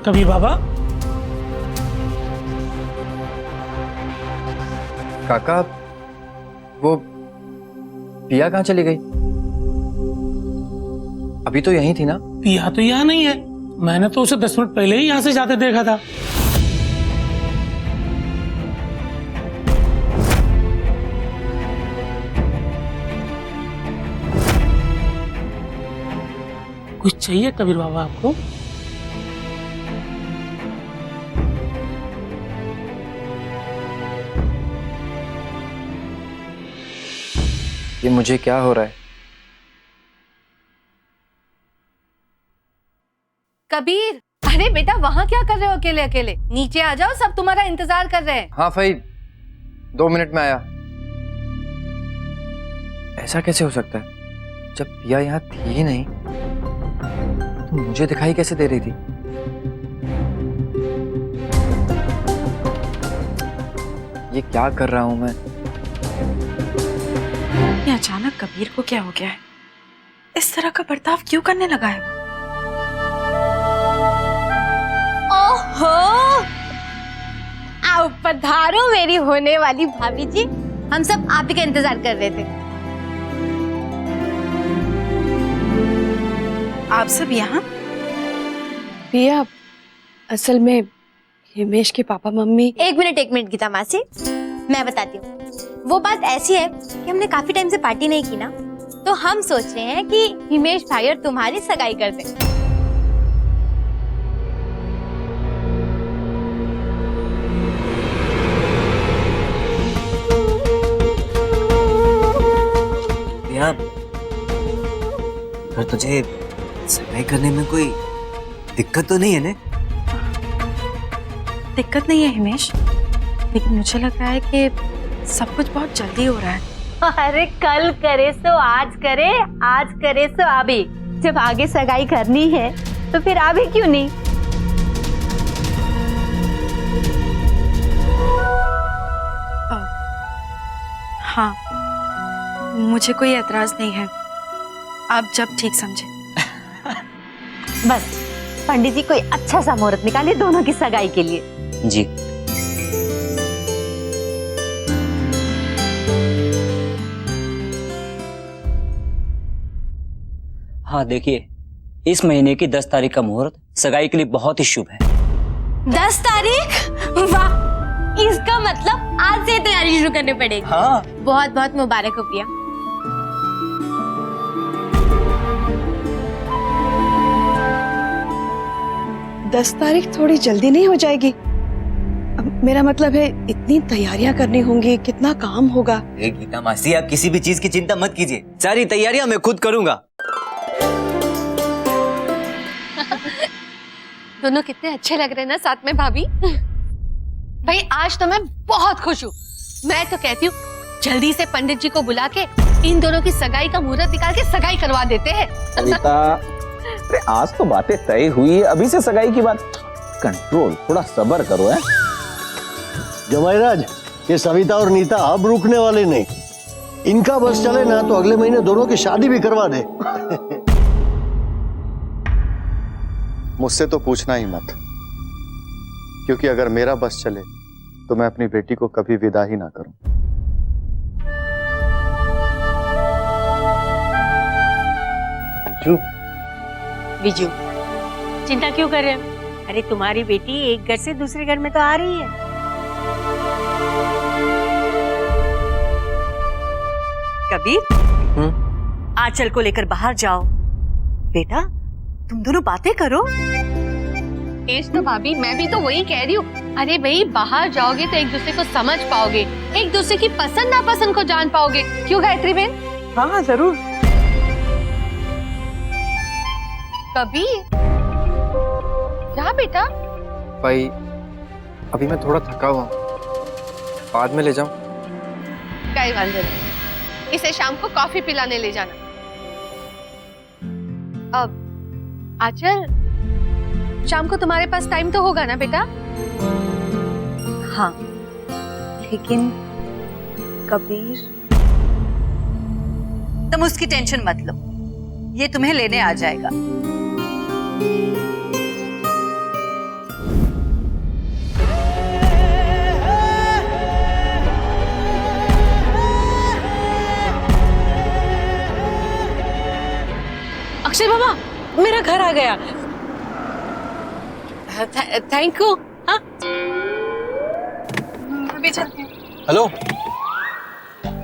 कबीर बाबा। काका, वो पिया कहाँ चली गई? अभी तो यहीं थी ना? पिया तो यहाँ नहीं है, मैंने तो उसे 10 मिनट पहले ही यहाँ से जाते देखा था। कुछ चाहिए कबीर बाबा आपको? ये मुझे क्या हो रहा है? कबीर, अरे बेटा वहाँ क्या कर रहे हो अकेले अकेले? नीचे आ जाओ, सब तुम्हारा इंतजार कर रहे हैं। हाँ भाई, 2 मिनट में आया। ऐसा कैसे हो सकता है? जब पिया यहाँ थी ही नहीं तो मुझे दिखाई कैसे दे रही थी? ये क्या कर रहा हूं मैं? ये अचानक कबीर को क्या हो गया है? इस तरह का बर्ताव क्यों करने लगा है? ओहो, आओ पधारो मेरी होने वाली भाभी जी। हम सब आप ही का इंतजार कर रहे थे। आप सब यहाँ? पिया, असल में हिमेश के पापा मम्मी। एक मिनट गीता मासी, मैं बताती हूँ। वो बात ऐसी है कि हमने काफी टाइम से पार्टी नहीं की ना, तो हम सोच रहे हैं कि हिमेश भाई और तुम्हारी सगाई कर दें। पर तुझे सगाई करने में कोई दिक्कत तो नहीं है ने? दिक्कत नहीं है हिमेश, लेकिन मुझे लग रहा है कि सब कुछ बहुत जल्दी हो रहा है। अरे कल करे सो आज करे, आज करे सो अभी। जब आगे सगाई करनी है तो फिर अभी क्यों नहीं? हाँ, मुझे कोई एतराज नहीं है, आप जब ठीक समझे। बस पंडित जी कोई अच्छा सा मुहूर्त निकाले दोनों की सगाई के लिए। जी। हाँ देखिए, इस महीने की 10 तारीख का मुहूर्त सगाई के लिए बहुत ही शुभ है। 10 तारीख? वाह, इसका मतलब आज से तैयारी शुरू करनी पड़ेगी। हाँ। बहुत बहुत मुबारक हो पिया। दस तारीख थोड़ी जल्दी नहीं हो जाएगी? मेरा मतलब है इतनी तैयारियां करनी होंगी, कितना काम होगा। गीता मासी, आप किसी भी चीज की चिंता मत कीजिए, सारी तैयारियां मैं खुद करूंगा। दोनों कितने अच्छे लग रहे हैं ना साथ में भाभी। भाई आज तो मैं बहुत खुश हूँ। मैं तो कहती हूँ जल्दी से पंडित जी को बुला के इन दोनों की सगाई का मुहूर्त निकाल के सगाई करवा देते हैं। अरे आज तो बातें तय हुई है, अभी से सगाई की बात। कंट्रोल, थोड़ा सब्र करो। है जमाईराज, ये सविता और नीता अब रुकने वाले नहीं। इनका बस चले ना तो अगले महीने दोनों की शादी भी करवा दे। मुझसे तो पूछना ही मत, क्योंकि अगर मेरा बस चले तो मैं अपनी बेटी को कभी विदा ही ना करूं। विजू, चिंता क्यों कर रहे हो? अरे तुम्हारी बेटी एक घर से दूसरे घर में तो आ रही है। कबीर, आंचल को लेकर बाहर जाओ। बेटा, तुम दोनों बातें करो। तो भाभी मैं भी तो वही कह रही हूँ। अरे भाई बाहर जाओगे तो एक दूसरे को समझ पाओगे, एक दूसरे की पसंद नापसंद को जान पाओगे। क्यों गायत्री बहन? हाँ जरूर। कबीर, क्या बेटा? भाई अभी मैं थोड़ा थका हुआ हूँ, बाद में ले जाऊं? कई वांदे नहीं, इसे शाम को कॉफी पिलाने ले जाना। अब आंचल, शाम को तुम्हारे पास टाइम तो होगा ना बेटा? हाँ, लेकिन कबीर, तुम उसकी टेंशन मत लो, ये तुम्हें लेने आ जाएगा। मेरा घर आ गया। Thank you. हाँ अभी चलती हूँ। हेलो,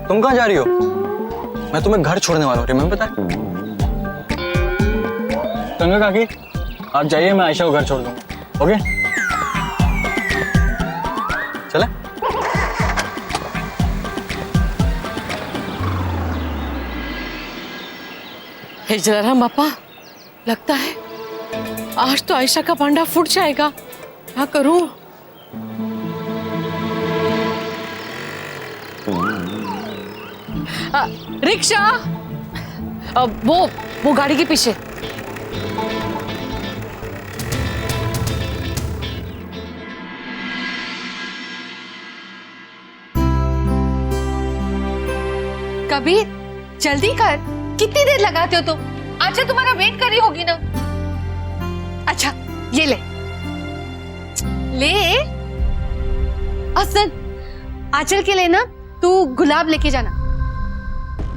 तुम कहाँ जा रही हो? मैं तुम्हें घर छोड़ने वाला हूँ, रिमेम्बर दैट? गंगा काकी, आप जाइए, मैं आयशा को घर छोड़ दूंगा। ओके, चले? हे जलाराम बापा, लगता है आज तो आयशा का पांडा फूट जाएगा। क्या करूं? रिक्शा, वो गाड़ी के पीछे। कबीर, जल्दी कर, कितनी देर लगाते हो तुम? अच्छा तुम्हारा वेट कर रही होगी ना। अच्छा ये ले ले। असन, आंचल के लिए ना तू गुलाब लेके जाना,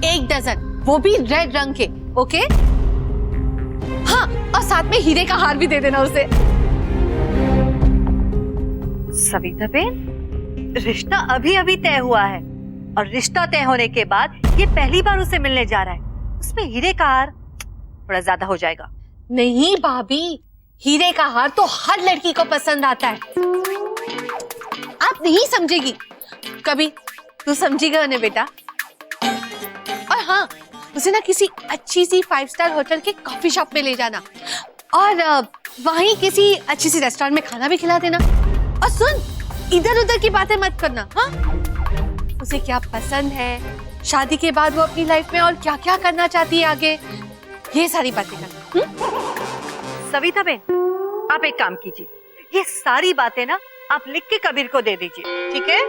1 दर्जन, वो भी रेड रंग के। ओके हाँ, और साथ में हीरे का हार भी दे देना उसे। सविता बेन, रिश्ता अभी अभी तय हुआ है और रिश्ता तय होने के बाद ये पहली बार उसे मिलने जा रहा है, उसमें हीरे का हार थोड़ा ज्यादा हो जाएगा। नहीं भाभी, हीरे का हार तो हर लड़की को पसंद आता है। आप नहीं समझेगी, कभी तू समझेगा ना बेटा। और हाँ, उसे ना किसी अच्छी सी 5 स्टार होटल के कॉफी शॉप में ले जाना और वहीं किसी अच्छी सी रेस्टोरेंट में खाना भी खिला देना। और सुन, इधर उधर की बातें मत करना। हाँ, उसे क्या पसंद है, शादी के बाद वो अपनी लाइफ में और क्या क्या करना चाहती है आगे, ये सारी बातें करना। सविता बेन, आप एक काम कीजिए, ये सारी बातें ना आप लिख के कबीर को दे दीजिए, ठीक है?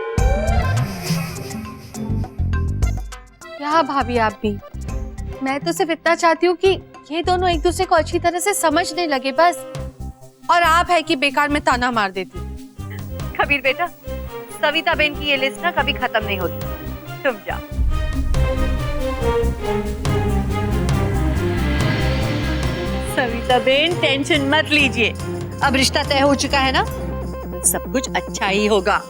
क्या भाभी आप भी, मैं तो सिर्फ इतना चाहती हूँ कि ये दोनों एक दूसरे को अच्छी तरह से समझने लगे बस। और आप है कि बेकार में ताना मार देती। कबीर बेटा, सविता बेन की ये लिस्ट ना कभी खत्म नहीं होती, तुम जाओ। सविता बेन, टेंशन मत लीजिए, अब रिश्ता तय हो चुका है ना, सब कुछ अच्छा ही होगा।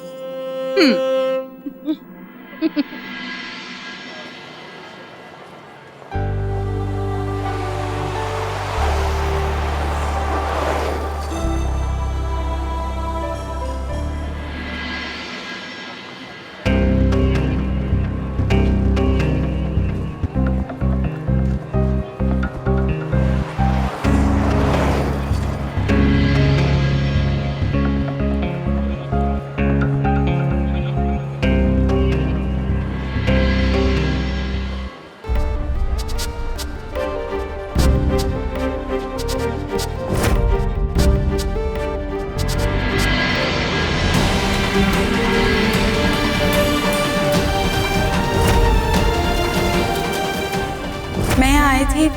मैं यहाँ आई थी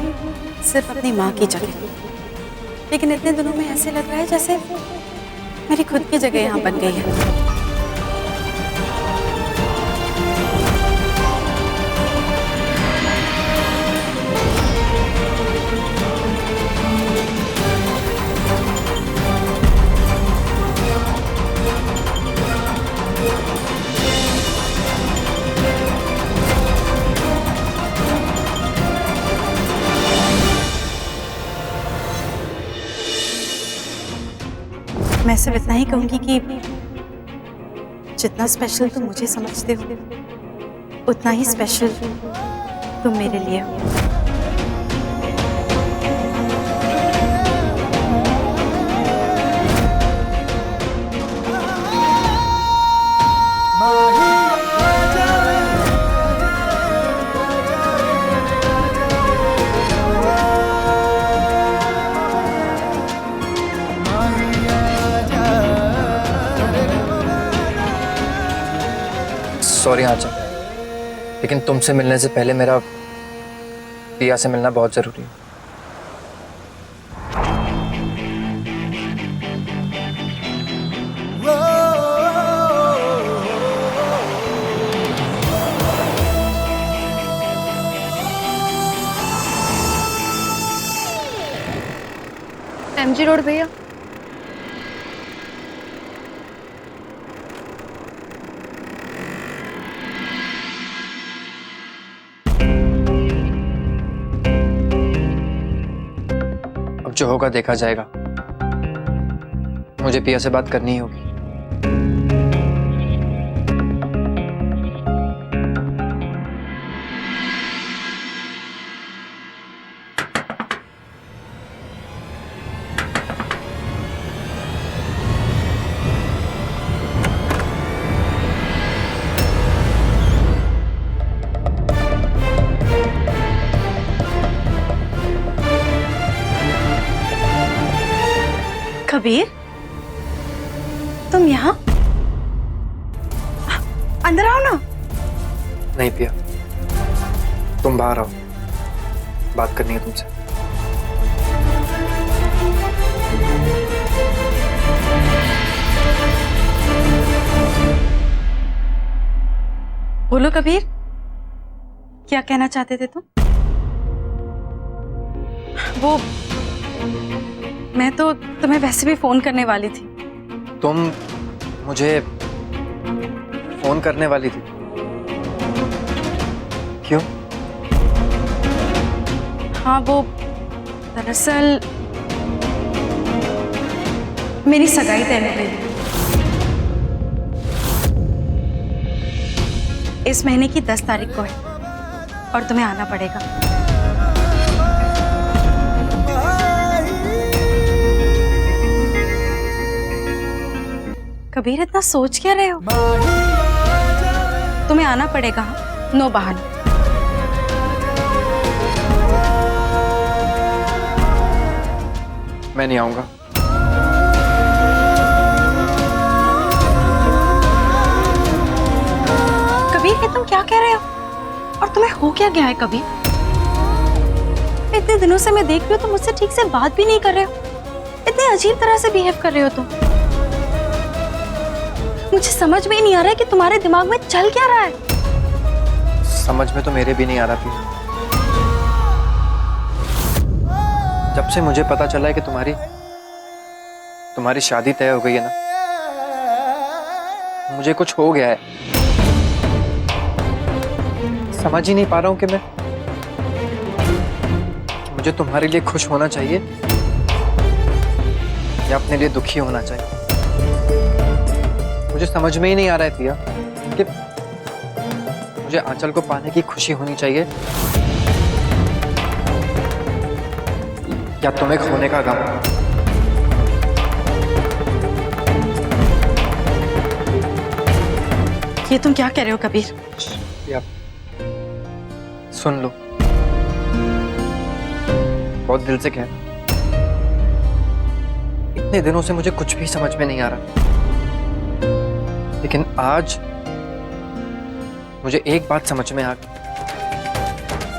सिर्फ अपनी माँ की जगह, लेकिन इतने दिनों में ऐसे लग रहा है जैसे मेरी खुद की जगह यहाँ बन गई है। मैं सिर्फ इतना ही कहूंगी कि जितना स्पेशल तुम मुझे समझते हो, उतना ही स्पेशल तुम मेरे लिए हो। सॉरी आंचल, लेकिन तुमसे मिलने से पहले मेरा पिया से मिलना बहुत जरूरी है। MG रोड भैया। अब जो होगा देखा जाएगा। मुझे पिया से बात करनी ही होगी। कबीर, तुम यहाँ? अंदर आओ ना। नहीं पिया, तुम बाहर आओ, बात करनी है तुमसे। बोलो कबीर, क्या कहना चाहते थे तुम? वो मैं तो तुम्हें वैसे भी फोन करने वाली थी। तुम मुझे फोन करने वाली थी? क्यों? हाँ, वो दरअसल मेरी सगाई तय हो गई। इस महीने की 10 तारीख को है और तुम्हें आना पड़ेगा। कबीर, इतना सोच क्या रहे हो? तुम्हें आना पड़ेगा, नो बहाना। मैं नहीं आऊंगा। कबीर, ये तुम क्या कह रहे हो? और तुम्हें हो क्या गया है कबीर? इतने दिनों से मैं देख रही हूँ तुम मुझसे ठीक से बात भी नहीं कर रहे हो। इतने अजीब तरह से बिहेव कर रहे हो तुम। मुझे समझ में ही नहीं आ रहा है कि तुम्हारे दिमाग में चल क्या रहा है। समझ में तो मेरे भी नहीं आ रहा पिया। जब से मुझे पता चला है कि तुम्हारी शादी तय हो गई है ना, मुझे कुछ हो गया है। समझ ही नहीं पा रहा हूं कि मुझे तुम्हारे लिए खुश होना चाहिए या अपने लिए दुखी होना चाहिए। मुझे समझ में ही नहीं आ रहा है पिया कि मुझे आंचल को पाने की खुशी होनी चाहिए या तुम्हें खोने का गम। ये तुम क्या कह रहे हो कबीर? या सुन लो, बहुत दिल से कह, इतने दिनों से मुझे कुछ भी समझ में नहीं आ रहा, लेकिन आज मुझे एक बात समझ में आ गई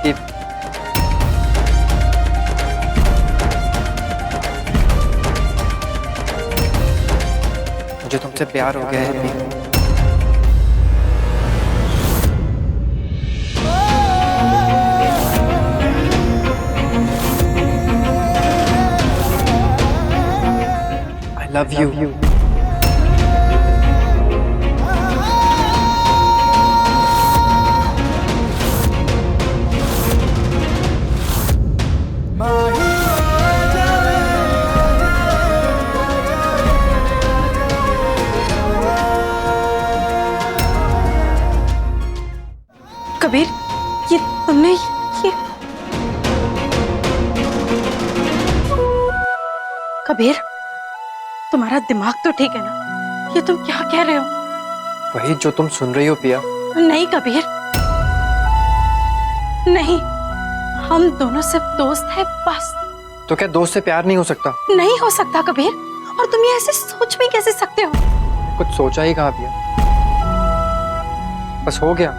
कि मुझे तुमसे प्यार हो गया है। I love you. कबीर, ये तुमने ये कबीर, तुम्हारा दिमाग तो ठीक है ना? ये तुम क्या कह रहे हो? वही जो तुम सुन रही हो पिया। नहीं कबीर, नहीं, हम दोनों सिर्फ दोस्त हैं बस। तो क्या दोस्त से प्यार नहीं हो सकता? नहीं हो सकता कबीर, और तुम ये ऐसे सोच भी कैसे सकते हो? कुछ सोचा ही कहाँ पिया, बस हो गया।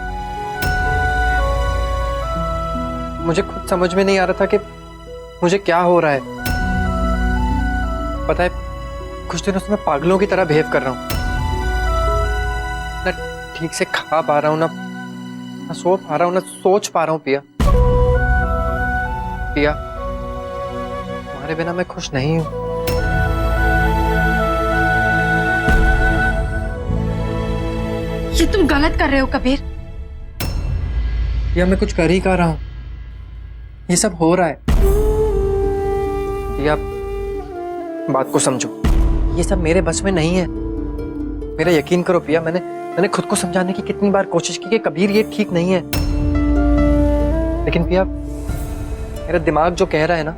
मुझे खुद समझ में नहीं आ रहा था कि मुझे क्या हो रहा है। पता है, कुछ दिनों से मैं पागलों की तरह बिहेव कर रहा हूँ। ना ठीक से खा पा रहा हूँ, ना सो पा रहा हूँ, ना सोच पा रहा हूँ पिया। पिया, तुम्हारे बिना मैं खुश नहीं हूँ। ये तुम गलत कर रहे हो कबीर। या मैं कुछ कर ही कह रहा हूँ, ये सब हो रहा है। या बात को समझो, ये सब मेरे बस में नहीं है। मेरा यकीन करो पिया, मैंने खुद को समझाने की कितनी बार कोशिश की कि कबीर ये ठीक नहीं है, लेकिन पिया मेरा दिमाग जो कह रहा है ना,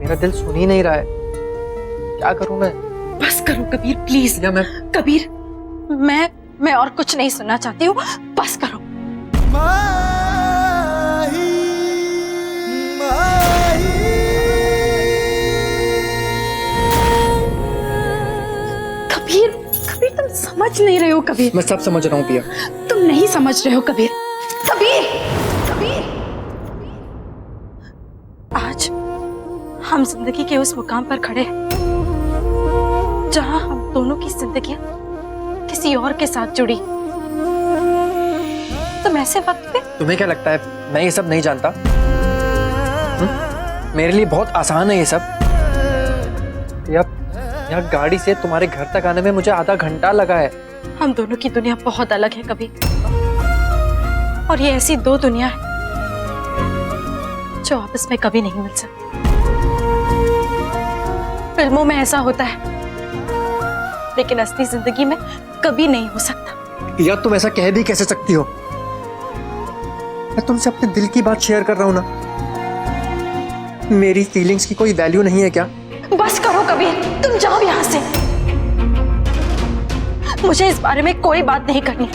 मेरा दिल सुन ही नहीं रहा है। क्या करूं मैं? बस करो कबीर प्लीज। या मैं कबीर मैं और कुछ नहीं सुनना चाहती हूँ, बस करो। कबीर कबीर तुम समझ नहीं रहे हो कबीर। मैं सब समझ रहा हूँ पिया। तुम नहीं समझ रहे हो कबीर। कबीर कबीर आज हम जिंदगी के उस मुकाम पर खड़े हैं जहां हम दोनों की जिंदगियां किसी और के साथ जुड़ी। तुम ऐसे वक्त पे तुम्हें क्या लगता है मैं ये सब नहीं जानता? मेरे लिए बहुत आसान है ये सब। यहाँ गाड़ी से तुम्हारे घर तक आने में मुझे आधा घंटा लगा है। हम दोनों की दुनिया बहुत अलग है कबीर, और ये ऐसी दो दुनिया है जो आपस में कभी नहीं मिल सकती। फिल्मों में ऐसा होता है, लेकिन असली जिंदगी में कभी नहीं हो सकता। यार तुम ऐसा कह भी कैसे सकती हो? मैं तुमसे अपने दिल की बात शेयर कर रहा हूं ना। मेरी फीलिंग्स की कोई वैल्यू नहीं है क्या? बस करो कबीर, तुम जाओ यहाँ से। मुझे इस बारे में कोई बात नहीं करनी,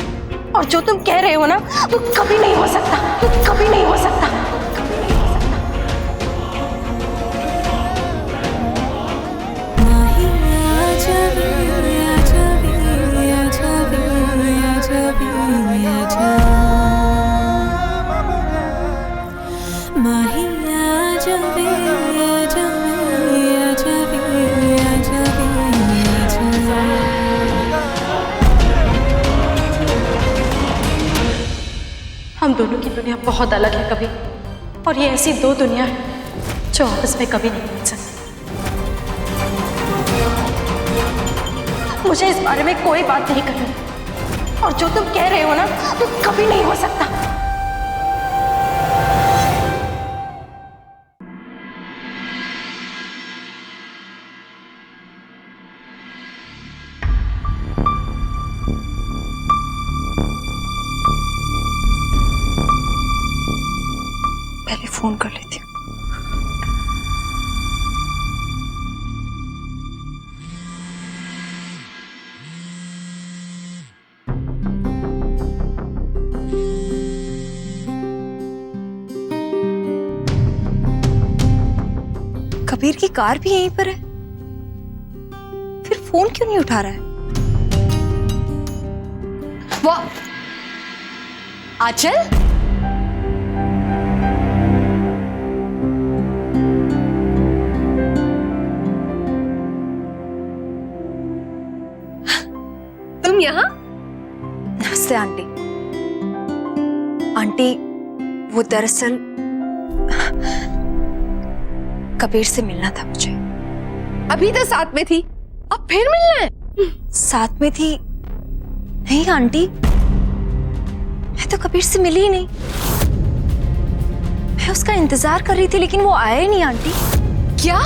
और जो तुम कह रहे हो ना वो कभी नहीं हो सकता, वो कभी नहीं हो सकता। हम दोनों की दुनिया बहुत अलग है कभी, और ये ऐसी दो दुनिया है जो आपस में कभी नहीं मिल सकती। मुझे इस बारे में कोई बात नहीं करनी, और जो तुम कह रहे हो ना वो कभी नहीं हो सकता। पहले फोन कर लेती हूँ। कबीर की कार भी यहीं पर है, फिर फोन क्यों नहीं उठा रहा है? वो आंचल, तुम यहाँ? नमस्ते आंटी। आंटी वो दरअसल कबीर से मिलना था मुझे। अभी तो साथ में थी, अब फिर मिलना है? साथ में थी नहीं आंटी, मैं तो कबीर से मिली ही नहीं। मैं उसका इंतजार कर रही थी लेकिन वो आया ही नहीं आंटी। क्या?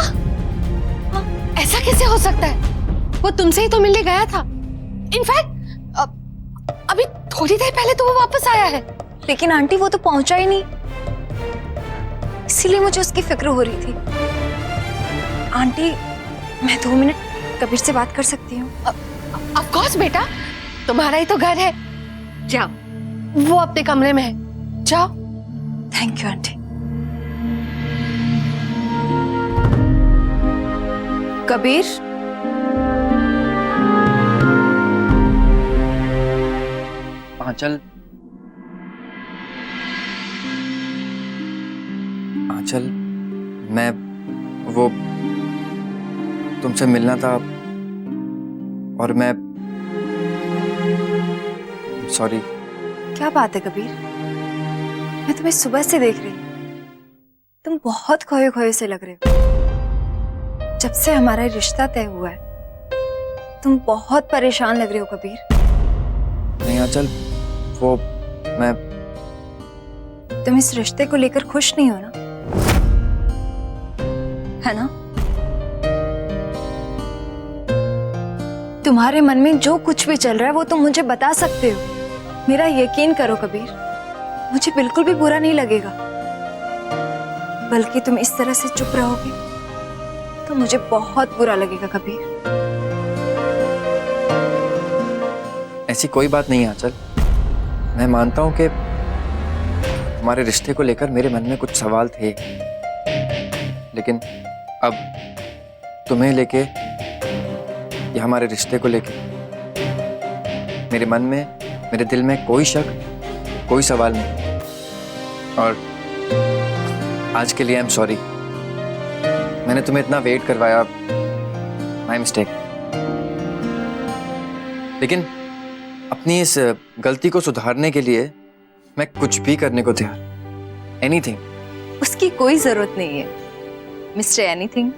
ऐसा कैसे हो सकता है? वो तुमसे ही तो मिलने गया था। इनफैक्ट अभी थोड़ी देर पहले तो वो वापस आया है। लेकिन आंटी वो तो पहुंचा ही नहीं, इसीलिए मुझे उसकी फिक्र हो रही थी। आंटी मैं 2 मिनट कबीर से बात कर सकती हूँ? ऑफ कोर्स बेटा, तुम्हारा ही तो घर है। जाओ, वो अपने कमरे में है, जाओ। Thank you aunty. Kabir, Aanchal, Aanchal, मैं वो तुमसे मिलना था और मैं सॉरी। क्या बात है कबीर, मैं तुम्हें सुबह से देख रही हूँ, तुम बहुत खोए खोए से लग रहे हो। जब से हमारा रिश्ता तय हुआ है तुम बहुत परेशान लग रहे हो कबीर। आंचल, वो मैं तुम इस रिश्ते को लेकर खुश नहीं हो ना, है ना? तुम्हारे मन में जो कुछ भी चल रहा है वो तुम मुझे बता सकते हो। मेरा यकीन करो कबीर, मुझे बिल्कुल भी बुरा नहीं लगेगा। बल्कि तुम इस तरह से चुप रहोगे तो मुझे बहुत बुरा लगेगा कबीर। ऐसी कोई बात नहीं है आंचल। मैं मानता हूं कि तुम्हारे रिश्ते को लेकर मेरे मन में कुछ सवाल थे, लेकिन अब तुम्हें लेके या हमारे रिश्ते को लेके मेरे मन में, मेरे दिल में कोई शक, कोई सवाल नहीं। और आज के लिए आई एम सॉरी, मैंने तुम्हें इतना वेट करवाया, माय मिस्टेक। लेकिन अपनी इस गलती को सुधारने के लिए मैं कुछ भी करने को तैयार, एनीथिंग। उसकी कोई जरूरत नहीं है मिस्टर एनीथिंग।